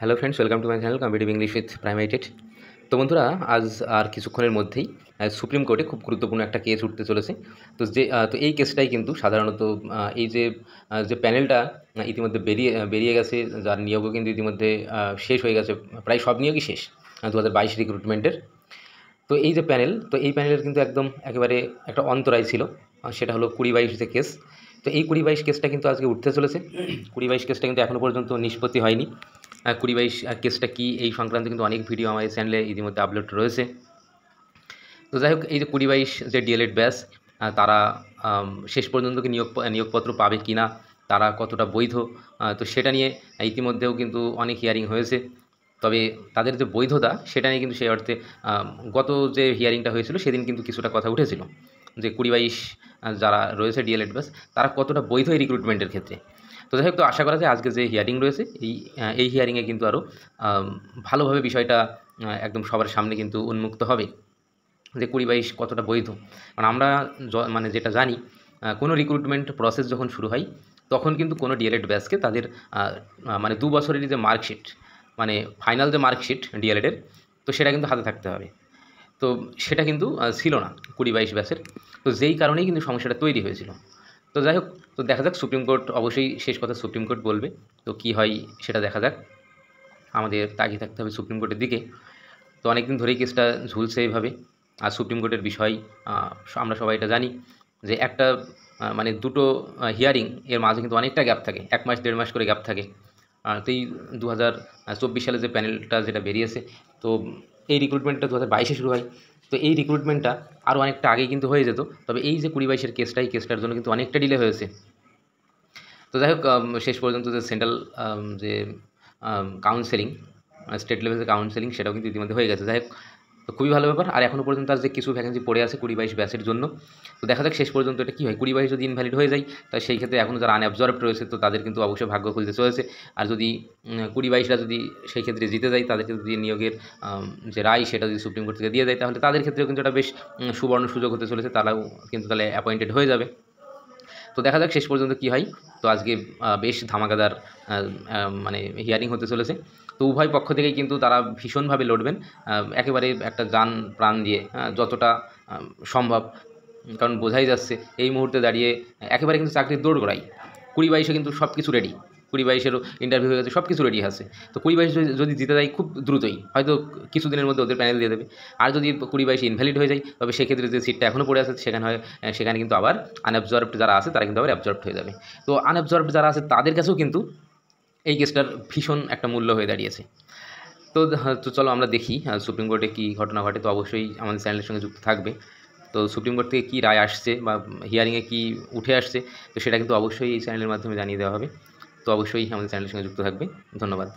Hello friends, welcome to my channel competitive English with প্রাইমাইটেড। তো বন্ধুরা, আজ আর কিছুক্ষণের মধ্যেই সুপ্রিম কোর্টে খুব গুরুত্বপূর্ণ একটা কেস উঠতে চলেছে। তো এই কেসটাই কিন্তু সাধারণত এই যে প্যানেলটা ইতিমধ্যে বেরিয়ে গেছে, যার নিয়োগও কিন্তু ইতিমধ্যে শেষ হয়ে গেছে, প্রায় সব নিয়োগই শেষ 2022 রিক্রুটমেন্টের। তো এই যে প্যানেল, তো এই প্যানেলের কিন্তু একদম একেবারে একটা অন্তরায় ছিল, সেটা হলো 2022 যে কেস। তো এই 2022 কেসটা কিন্তু আজকে উঠতে চলেছে। 2022 কেসটা কিন্তু এখনও পর্যন্ত নিষ্পত্তি হয়নি। 2022 কেসটা কী, এই সংক্রান্ত কিন্তু অনেক ভিডিও আমার এই চ্যানেলে ইতিমধ্যে আপলোড রয়েছে। তো যাই হোক, এই যে 2022 যে ডিএলএড ব্যাচ, তারা শেষ পর্যন্ত কি নিয়োগপত্র পাবে কি না, তারা কতটা বৈধ, তো সেটা নিয়ে ইতিমধ্যেও কিন্তু অনেক হিয়ারিং হয়েছে। তবে তাদের যে বৈধতা, সেটা নিয়ে কিন্তু সেই অর্থে গত যে হিয়ারিংটা হয়েছিল সেদিন কিন্তু কিছুটা কথা উঠেছিল যে 2022 যারা রয়েছে ডিএলএড ব্যাচ, তারা কতটা বৈধ এই রিক্রুটমেন্টের ক্ষেত্রে। তো যাই হোক, তো আশা করা যায় আজকে যে হিয়ারিং রয়েছে, এই হিয়ারিংয়ে কিন্তু আরও ভালোভাবে বিষয়টা একদম সবার সামনে কিন্তু উন্মুক্ত হবে যে 2022 কতটা বৈধ। কারণ আমরা মানে যেটা জানি, কোনো রিক্রুটমেন্ট প্রসেস যখন শুরু হয়, তখন কিন্তু কোনো ডিএলএড ব্যাচকে তাদের মানে 2 বছরেরই যে মার্কশিট, মানে ফাইনাল যে মার্কশিট ডিএলএডের, তো সেটা কিন্তু হাতে থাকতে হবে। তো সেটা কিন্তু ছিল না 2022 ব্যাচের। তো যেই কারণেই কিন্তু সমস্যাটা তৈরি হয়েছিল। তো যাই হোক, তো দেখা যাক, সুপ্রিম কোর্ট অবশ্যই শেষ কথা সুপ্রিম কোর্ট বলবে। তো কী হয় সেটা দেখা যাক, আমাদের তাকিয়ে থাকতে হবে সুপ্রিম কোর্টের দিকে। তো অনেকদিন ধরেই কেসটা ঝুলছে এইভাবে। আর সুপ্রিম কোর্টের বিষয় আমরা সবাই এটা জানি যে একটা মানে দুটো হিয়ারিং এর মাঝে কিন্তু অনেকটা গ্যাপ থাকে, 1 মাস 1.5 মাস করে গ্যাপ থাকে। তো এই 2024 সালে যে প্যানেলটা যেটা বেরিয়েছে, তো এই রিক্রুটমেন্টটা 2022-এ শুরু হয়। তো এই রিক্রুটমেন্টটা আরও অনেকটা আগেই কিন্তু হয়ে যেত। তবে এই যে 2022-এর কেসটা, এই কেসটার জন্য কিন্তু অনেকটা ডিলে হয়েছে। তো যাই হোক, শেষ পর্যন্ত যে সেন্ট্রাল যে কাউন্সেলিং, স্টেট লেভেল যে কাউন্সেলিং, সেটাও কিন্তু ইতিমধ্যে হয়ে গেছে। যাই হোক, তো খুবই ভালো ব্যাপার। আর এখনও পর্যন্ত আর যে কিছু ভ্যাকেন্সি পড়ে আছে 2022 ব্যাচের জন্য, তো দেখা যাক শেষ পর্যন্ত এটা কী হয়। 2022 যদি ইনভ্যালিড হয়ে যায়, তাই সেই ক্ষেত্রে এখনও যারা আনঅ্যাবজর্বড রয়েছে, তো তাদের কিন্তু অবশ্যই ভাগ্য খুলতে চলেছে। আর যদি 2022রা যদি সেই ক্ষেত্রে জিতে যায়, তাদেরকে যদি নিয়োগের যে রায়, সেটা যদি সুপ্রিম কোর্ট থেকে দিয়ে দেয়, তাহলে তাদের ক্ষেত্রেও কিন্তু এটা বেশ সুবর্ণ সুযোগ হতে চলেছে। তারাও কিন্তু তাহলে অ্যাপয়েন্টেড হয়ে যাবে। তো দেখা যাক শেষ পর্যন্ত কী হয়। তো আজকে বেশ ধামাকাদার মানে হিয়ারিং হতে চলেছে। তো উভয় পক্ষ থেকেই কিন্তু তারা ভীষণভাবে লড়বেন, একেবারে একটা জান প্রাণ দিয়ে, যতটা সম্ভব। কারণ বোঝাই যাচ্ছে এই মুহূর্তে দাঁড়িয়ে একেবারে কিন্তু চাকরির দৌড়গোড়াই। 2022-এ কিন্তু সব কিছু রেডি। 2022-এরও ইন্টারভিউ হয়ে গেছে, সব কিছু রেডি আছে। তো 2022 যদি জিতে যায় খুব দ্রুতই, হয়তো কিছুদিনের মধ্যে ওদের প্যানেল দিয়ে দেবে। আর যদি 2022 ইনভ্যালিড হয়ে যায়, তবে সেক্ষেত্রে যে সিটটা এখনও পড়ে আছে, সেখানে কিন্তু আবার আনঅ্যাবজর্বড যারা আছে, তারা কিন্তু আবার অ্যাবজর্বড হয়ে যাবে। তো আনঅ্যাবজর্বড যারা আছে, তাদের কাছেও কিন্তু এই কেসটার ভীষণ একটা মূল্য হয়ে দাঁড়িয়েছে। তো চলো আমরা দেখি সুপ্রিম কোর্টে কী ঘটনা ঘটে। তো অবশ্যই আমাদের চ্যানেলের সঙ্গে যুক্ত থাকবে। তো সুপ্রিম কোর্ট থেকে কী রায় আসছে বা হিয়ারিংয়ে কী উঠে আসছে, তো সেটা কিন্তু অবশ্যই এই চ্যানেলের মাধ্যমে জানিয়ে দেওয়া হবে। তো অবশ্যই আমাদের চ্যানেলের সঙ্গে যুক্ত থাকবে। ধন্যবাদ।